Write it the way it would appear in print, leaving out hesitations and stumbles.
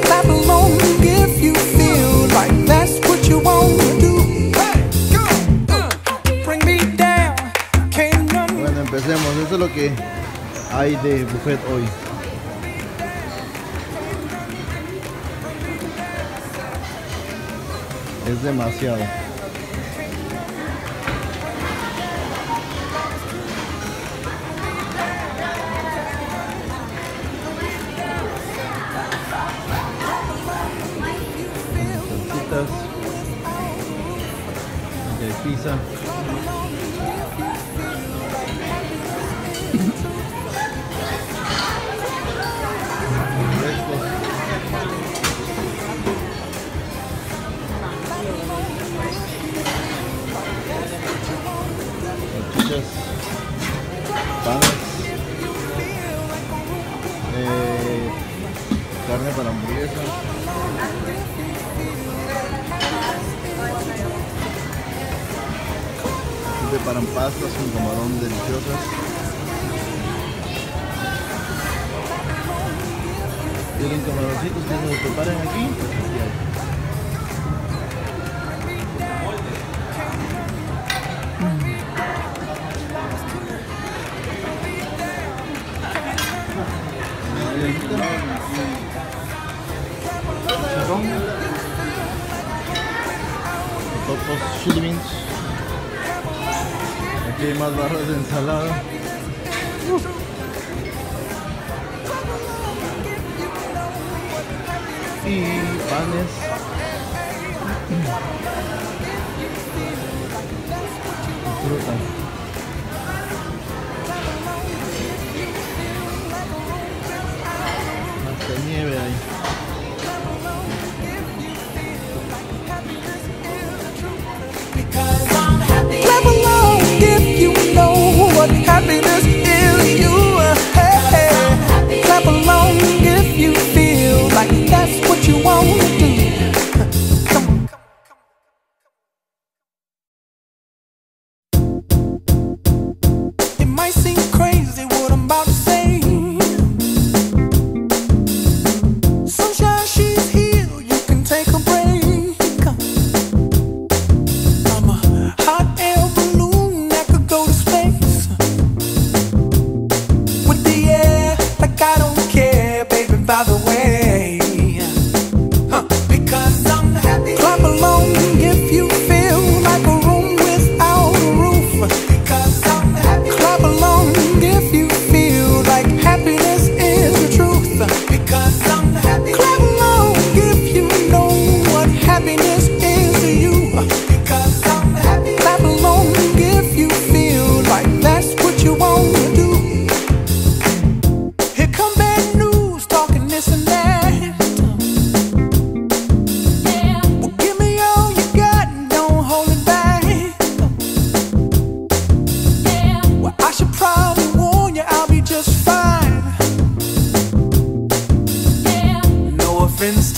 Clap along if you feel like that's what you want to do. Bring me down, can't none. Bueno, empecemos. Esto es lo que hay de buffet hoy. Es demasiado. Salsitas de pizza. Salchichas, panes, carne para hamburguesa, preparan pastas con camarón deliciosas. Tienen camaroncitos que se los preparan aquí. Topos, chili beans. Aquí hay más barras de ensalada. Y panes. Y fruta. Hasta nieve ahí. Clap along if you know what happiness is to you. Hey, clap along if you feel like that's what you want to do. Come on. It might seem crazy what I'm about to say. Sunshine, she's here, you can take a break. I'm a hot air balloon that could go to space with the air, like I don't care, baby, by the way. Because I'm happy. Clap along if you feel like a room without a roof. Because I'm happy. Clap along if you feel like happiness is the truth. Because I'm happy. Clap along if you know what happiness is to you. Because I'm happy. Clap along if you feel like that's what you want to do. Here come bad news, talking this and that. Well, give me all you got and don't hold it back. Well, I should probably warn you, I'll be just fine. No offense